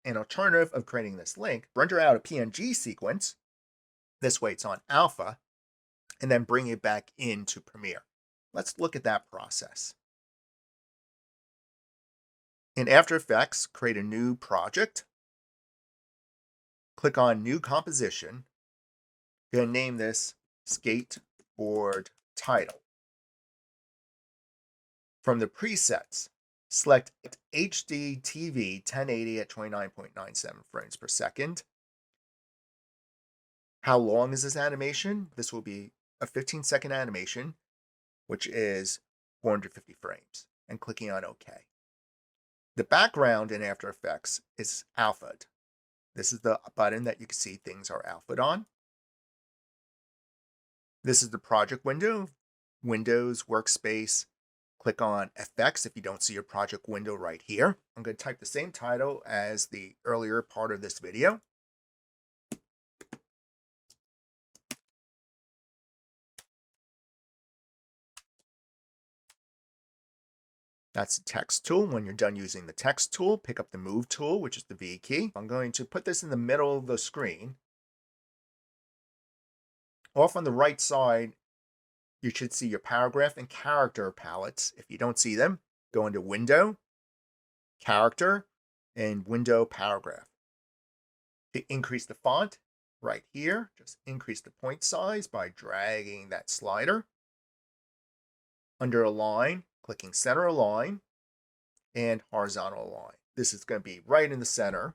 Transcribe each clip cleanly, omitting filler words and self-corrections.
an alternative of creating this link, render out a PNG sequence. This way it's on alpha, and then bring it back into Premiere. Let's look at that process. In After Effects, create a new project. Click on New Composition. You're going to name this Skateboard Title. From the presets, select HD TV 1080 at 29.97 frames per second. How long is this animation? This will be a 15-second animation, which is 450 frames, and clicking on OK. The background in After Effects is alphaed. This is the button that you can see things are alphaed on. This is the project window, Windows, Workspace. Click on Effects if you don't see your project window right here. I'm going to type the same title as the earlier part of this video. That's the text tool. When you're done using the text tool, pick up the move tool, which is the V key. I'm going to put this in the middle of the screen. Off on the right side, you should see your paragraph and character palettes. If you don't see them, go into Window, Character, and Window Paragraph. To increase the font, right here, just increase the point size by dragging that slider. Under Align, clicking Center Align and Horizontal Align. This is going to be right in the center.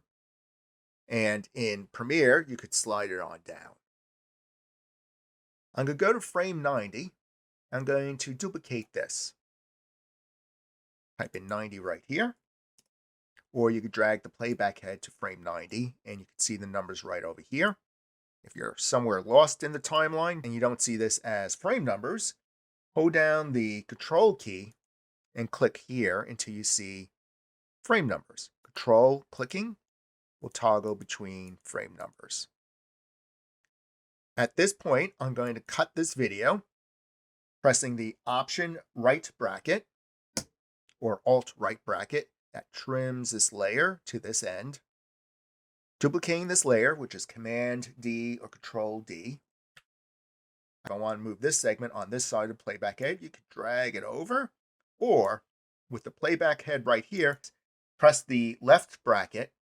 And in Premiere, you could slide it on down. I'm going to go to frame 90. I'm going to duplicate this. Type in 90 right here. Or you could drag the playback head to frame 90 and you can see the numbers right over here. If you're somewhere lost in the timeline and you don't see this as frame numbers, hold down the Control key and click here until you see frame numbers. Control clicking will toggle between frame numbers. At this point, I'm going to cut this video, pressing the Option right bracket or Alt right bracket that trims this layer to this end. Duplicating this layer, which is Command D or Control D. If I want to move this segment on this side of the playback head, you can drag it over, or with the playback head right here, press the left bracket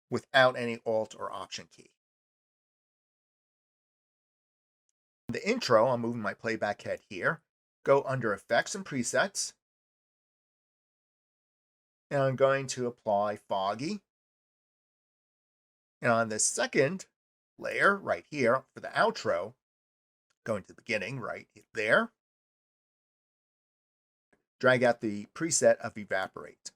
without any Alt or Option key. The intro, I'm moving my playback head here. Go under Effects and Presets. And I'm going to apply Foggy. And on this second layer right here for the outro, going to the beginning right there, drag out the preset of Evaporate.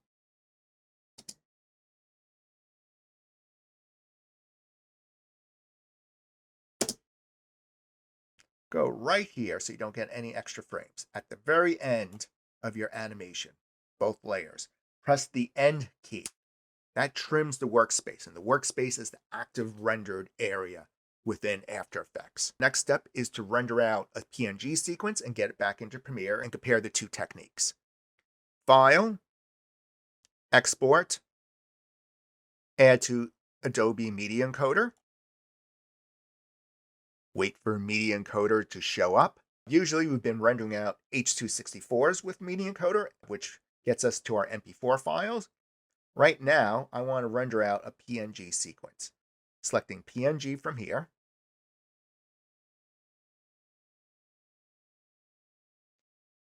Go right here so you don't get any extra frames. At the very end of your animation, both layers, press the End key. That trims the workspace, and the workspace is the active rendered area within After Effects. Next step is to render out a PNG sequence and get it back into Premiere and compare the two techniques. File, Export, add to Adobe Media Encoder. Wait for Media Encoder to show up. Usually we've been rendering out H.264s with Media Encoder, which gets us to our MP4 files. Right now, I want to render out a PNG sequence. Selecting PNG from here.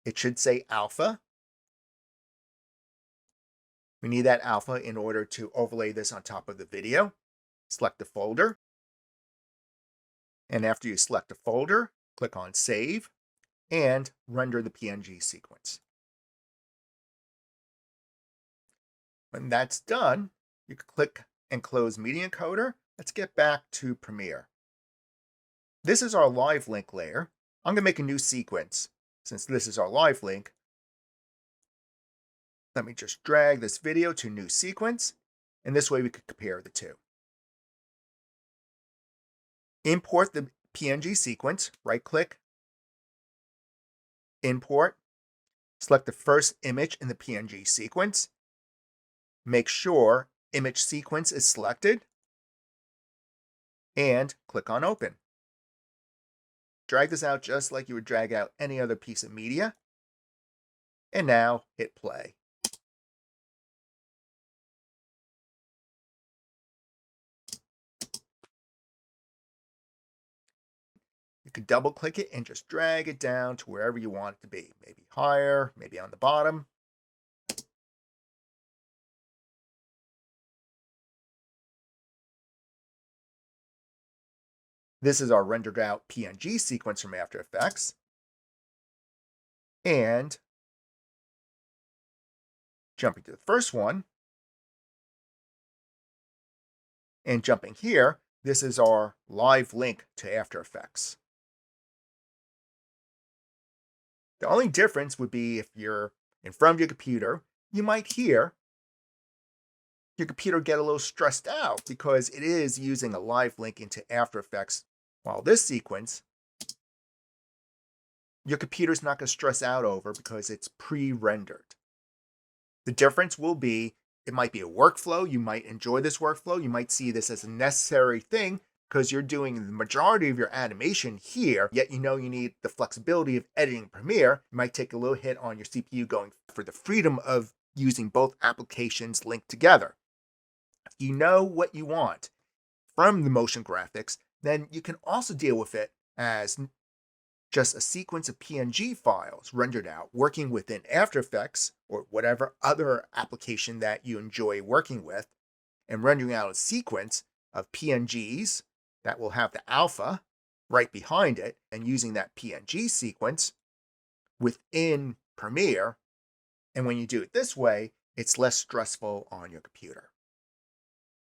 It should say alpha. We need that alpha in order to overlay this on top of the video. Select the folder. And after you select a folder, click on Save and render the PNG sequence. When that's done, you can click and close Media Encoder. Let's get back to Premiere. This is our live link layer. I'm going to make a new sequence. Since this is our live link, let me just drag this video to new sequence, and this way we could compare the two. Import the PNG sequence, right-click, import, select the first image in the PNG sequence, make sure image sequence is selected and click on open. Drag this out just like you would drag out any other piece of media. And now hit play. You can double click it and just drag it down to wherever you want it to be. Maybe higher, maybe on the bottom. This is our rendered out PNG sequence from After Effects. And jumping to the first one, and jumping here, this is our live link to After Effects. The only difference would be if you're in front of your computer, you might hear your computer get a little stressed out because it is using a live link into After Effects. While this sequence, your computer's not going to stress out over because it's pre-rendered. The difference will be, it might be a workflow. You might enjoy this workflow. You might see this as a necessary thing because you're doing the majority of your animation here, yet you know you need the flexibility of editing Premiere. You might take a little hit on your CPU going for the freedom of using both applications linked together. If you know what you want from the motion graphics, then you can also deal with it as just a sequence of PNG files rendered out, working within After Effects or whatever other application that you enjoy working with, and rendering out a sequence of PNGs that will have the alpha right behind it, and using that PNG sequence within Premiere. And when you do it this way, it's less stressful on your computer.